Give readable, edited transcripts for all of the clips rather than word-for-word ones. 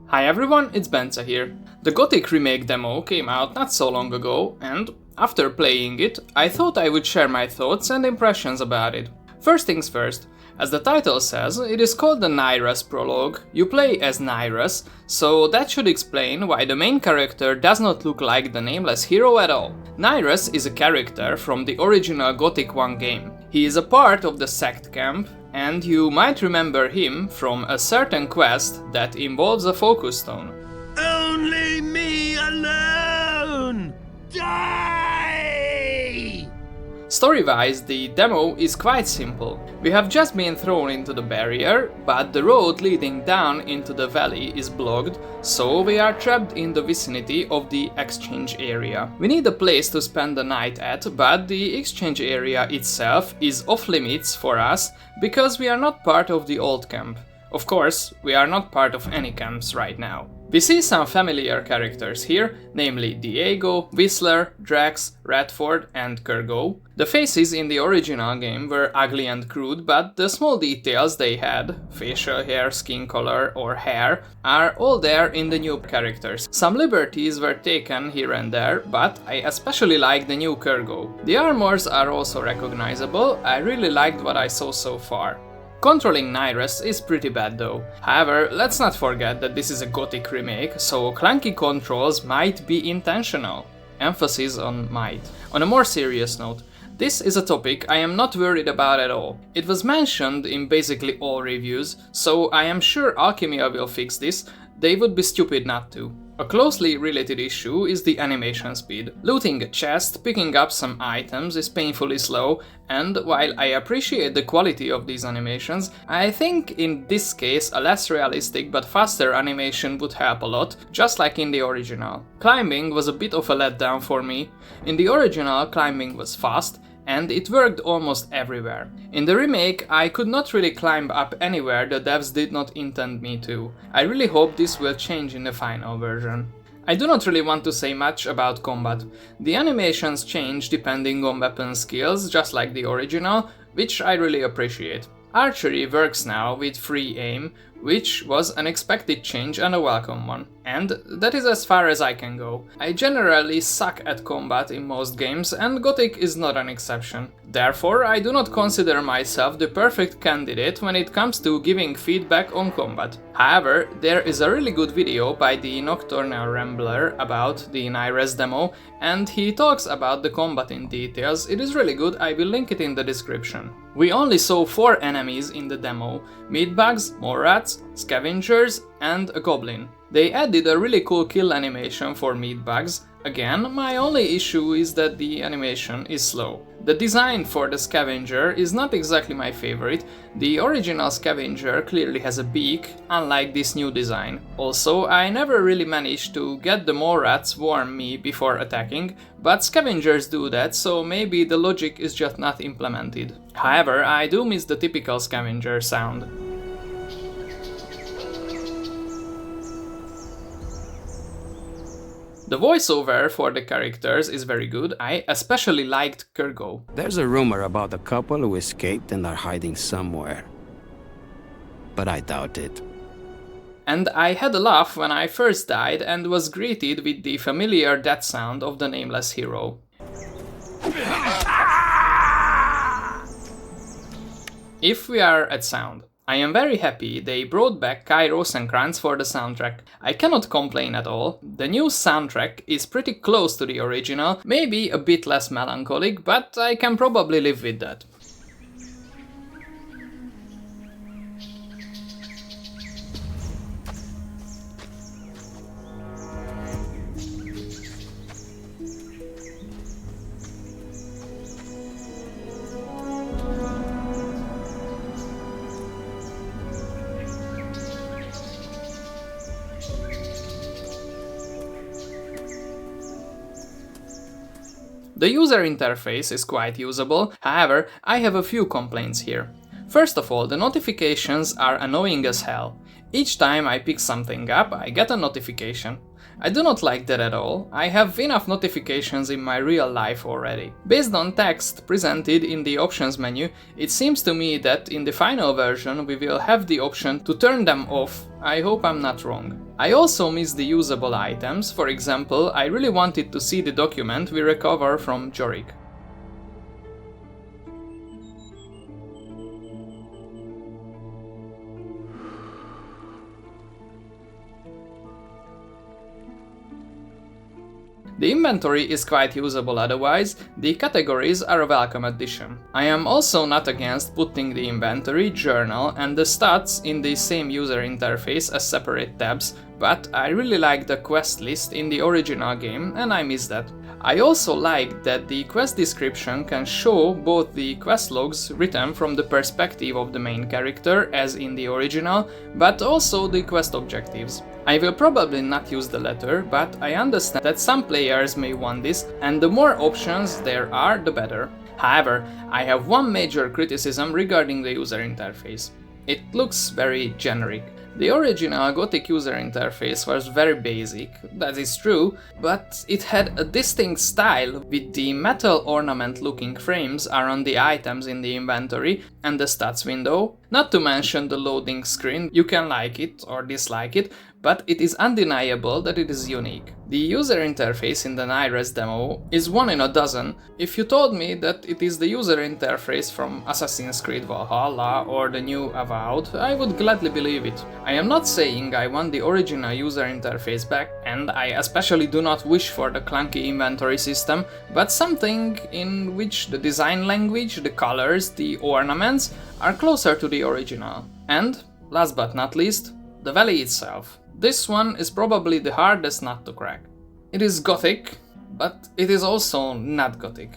Hi everyone, it's Bence here. The Gothic Remake demo came out not so long ago, and after playing it, I thought I would share my thoughts and impressions about it. First things first, as the title says, it is called the Nyras Prologue. You play as Nyras, so that should explain why the main character does not look like the nameless hero at all. Nyras is a character from the original Gothic 1 game. He is a part of the sect camp, and you might remember him from a certain quest that involves a focus stone. Only me alone! Die! Story-wise, the demo is quite simple. We have just been thrown into the barrier, but the road leading down into the valley is blocked, so we are trapped in the vicinity of the exchange area. We need a place to spend the night at, but the exchange area itself is off limits for us because we are not part of the old camp. Of course, we are not part of any camps right now. We see some familiar characters here, namely Diego, Whistler, Drax, Radford and Kurgo. The faces in the original game were ugly and crude, but the small details they had, facial hair, skin color or hair, are all there in the new characters. Some liberties were taken here and there, but I especially like the new Kurgo. The armors are also recognizable. I really liked what I saw so far. Controlling Nyras is pretty bad though. However, let's not forget that this is a Gothic remake, so clunky controls might be intentional. Emphasis on might. On a more serious note, this is a topic I am not worried about at all. It was mentioned in basically all reviews, so I am sure Alchemia will fix this. They would be stupid not to. A closely related issue is the animation speed. Looting a chest, picking up some items is painfully slow, and while I appreciate the quality of these animations, I think in this case a less realistic but faster animation would help a lot, just like in the original. Climbing was a bit of a letdown for me. In the original, climbing was fast, and it worked almost everywhere. In the remake, I could not really climb up anywhere the devs did not intend me to. I really hope this will change in the final version. I do not really want to say much about combat. The animations change depending on weapon skills, just like the original, which I really appreciate. Archery works now with free aim, which was an expected change and a welcome one. And that is as far as I can go. I generally suck at combat in most games, and Gothic is not an exception. Therefore, I do not consider myself the perfect candidate when it comes to giving feedback on combat. However, there is a really good video by the Nocturnal Rambler about the Nyras demo, and he talks about the combat in details. It is really good, I will link it in the description. We only saw 4 enemies in the demo: meatbugs, more rats, scavengers and a goblin. They added a really cool kill animation for meatbugs. Again, my only issue is that the animation is slow. The design for the scavenger is not exactly my favorite. The original scavenger clearly has a beak, unlike this new design. Also, I never really managed to get the more rats warn me before attacking, but scavengers do that, so maybe the logic is just not implemented. However, I do miss the typical scavenger sound. The voiceover for the characters is very good. I especially liked Kurgo. There's a rumor about the couple who escaped and are hiding somewhere. But I doubt it. And I had a laugh when I first died and was greeted with the familiar death sound of the nameless hero. If we are at sound, I am very happy they brought back Kairos and Kranz for the soundtrack. I cannot complain at all. The new soundtrack is pretty close to the original, maybe a bit less melancholic, but I can probably live with that. The user interface is quite usable, however, I have a few complaints here. First of all, the notifications are annoying as hell. Each time I pick something up, I get a notification. I do not like that at all. I have enough notifications in my real life already. Based on text presented in the options menu, it seems to me that in the final version we will have the option to turn them off. I hope I'm not wrong. I also miss the usable items. For example, I really wanted to see the document we recover from Jorik. The inventory is quite usable otherwise, the categories are a welcome addition. I am also not against putting the inventory, journal and the stats in the same user interface as separate tabs, but I really like the quest list in the original game and I miss that. I also like that the quest description can show both the quest logs written from the perspective of the main character as in the original, but also the quest objectives. I will probably not use the latter, but I understand that some players may want this, and the more options there are, the better. However, I have one major criticism regarding the user interface. It looks very generic. The original Gothic user interface was very basic, that is true, but it had a distinct style with the metal ornament looking frames around the items in the inventory and the stats window. Not to mention the loading screen, you can like it or dislike it, but it is undeniable that it is unique. The user interface in the Nyras demo is one in a dozen. If you told me that it is the user interface from Assassin's Creed Valhalla or the new Avowed, I would gladly believe it. I am not saying I want the original user interface back, and I especially do not wish for the clunky inventory system, but something in which the design language, the colors, the ornaments are closer to the original. And, last but not least, the valley itself. This one is probably the hardest nut to crack. It is Gothic, but it is also not Gothic.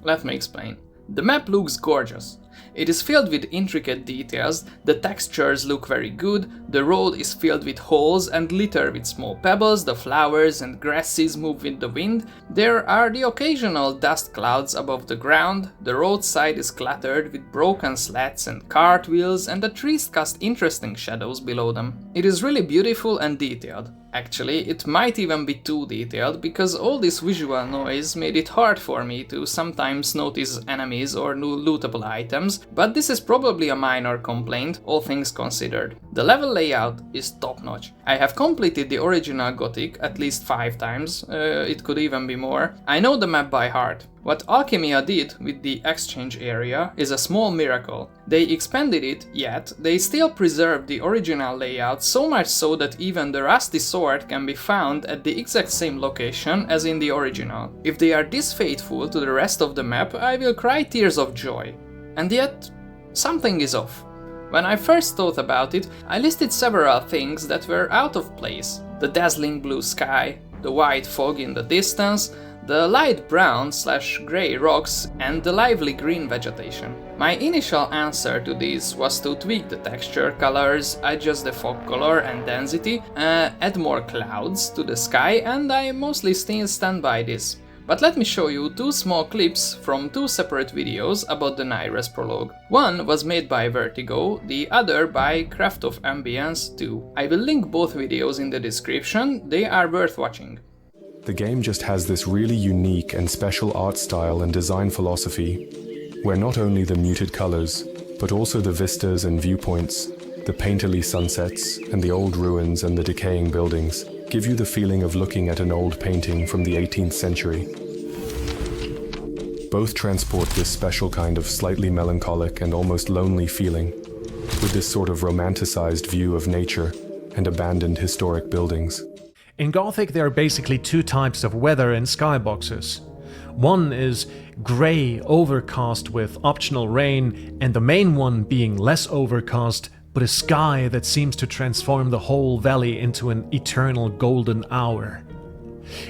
Let me explain. The map looks gorgeous. It is filled with intricate details, the textures look very good, the road is filled with holes and littered with small pebbles, the flowers and grasses move with the wind, there are the occasional dust clouds above the ground, the roadside is cluttered with broken slats and cartwheels, and the trees cast interesting shadows below them. It is really beautiful and detailed. Actually, it might even be too detailed, because all this visual noise made it hard for me to sometimes notice enemies or new lootable items, but this is probably a minor complaint, all things considered. The level layout is top-notch. I have completed the original Gothic at least 5 times, it could even be more. I know the map by heart. What Alchemia did with the exchange area is a small miracle. They expanded it, yet they still preserved the original layout, so much so that even the rusty sword can be found at the exact same location as in the original. If they are this faithful to the rest of the map, I will cry tears of joy. And yet, something is off. When I first thought about it, I listed several things that were out of place. The dazzling blue sky, the white fog in the distance, the light brown/grey rocks and the lively green vegetation. My initial answer to this was to tweak the texture colors, adjust the fog color and density, add more clouds to the sky, and I mostly still stand by this. But let me show you 2 small clips from 2 separate videos about the Nyras Prologue. One was made by Vertigo, the other by Craft of Ambience 2. I will link both videos in the description, they are worth watching. The game just has this really unique and special art style and design philosophy, where not only the muted colors, but also the vistas and viewpoints, the painterly sunsets, and the old ruins and the decaying buildings give you the feeling of looking at an old painting from the 18th century. Both transport this special kind of slightly melancholic and almost lonely feeling, with this sort of romanticized view of nature and abandoned historic buildings. In Gothic, there are basically 2 types of weather and skyboxes. One is grey, overcast with optional rain, and the main one being less overcast, but a sky that seems to transform the whole valley into an eternal golden hour.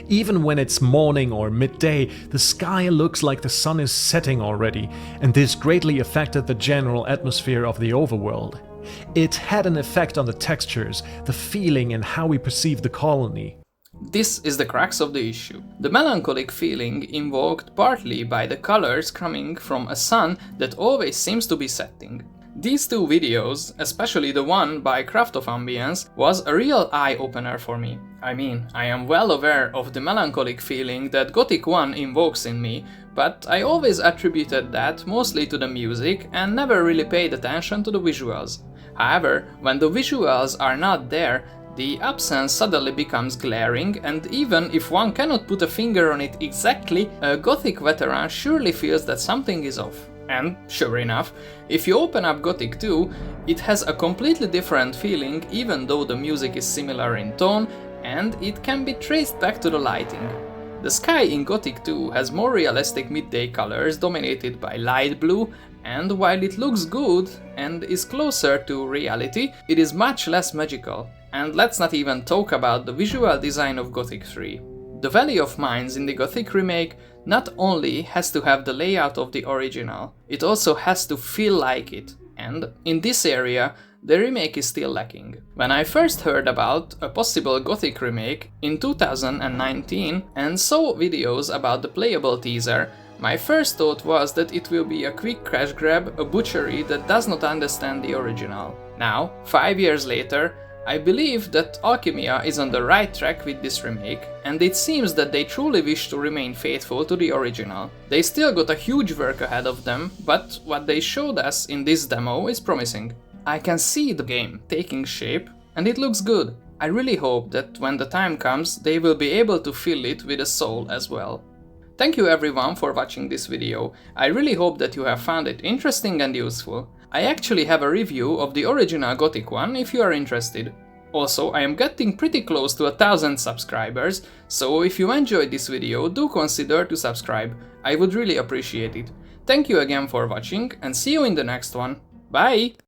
Even when it's morning or midday, the sky looks like the sun is setting already, and this greatly affected the general atmosphere of the overworld. It had an effect on the textures, the feeling, and how we perceive the colony. This is the crux of the issue. The melancholic feeling invoked partly by the colors coming from a sun that always seems to be setting. These two videos, especially the one by Craft of Ambience, was a real eye-opener for me. I mean, I am well aware of the melancholic feeling that Gothic 1 invokes in me, but I always attributed that mostly to the music and never really paid attention to the visuals. However, when the visuals are not there, the absence suddenly becomes glaring, and even if one cannot put a finger on it exactly, a Gothic veteran surely feels that something is off. And, sure enough, if you open up Gothic 2, it has a completely different feeling even though the music is similar in tone, and it can be traced back to the lighting. The sky in Gothic 2 has more realistic midday colors dominated by light blue, and while it looks good and is closer to reality, it is much less magical. And let's not even talk about the visual design of Gothic 3. The Valley of Mines in the Gothic Remake not only has to have the layout of the original, it also has to feel like it, and in this area, the remake is still lacking. When I first heard about a possible Gothic remake in 2019 and saw videos about the playable teaser, my first thought was that it will be a quick crash grab, a butchery that does not understand the original. Now, 5 years later, I believe that Alchemia is on the right track with this remake, and it seems that they truly wish to remain faithful to the original. They still got a huge work ahead of them, but what they showed us in this demo is promising. I can see the game taking shape, and it looks good. I really hope that when the time comes, they will be able to fill it with a soul as well. Thank you everyone for watching this video. I really hope that you have found it interesting and useful. I actually have a review of the original Gothic one if you are interested. Also, I am getting pretty close to 1000 subscribers, so if you enjoyed this video, do consider to subscribe. I would really appreciate it. Thank you again for watching, and see you in the next one. Bye!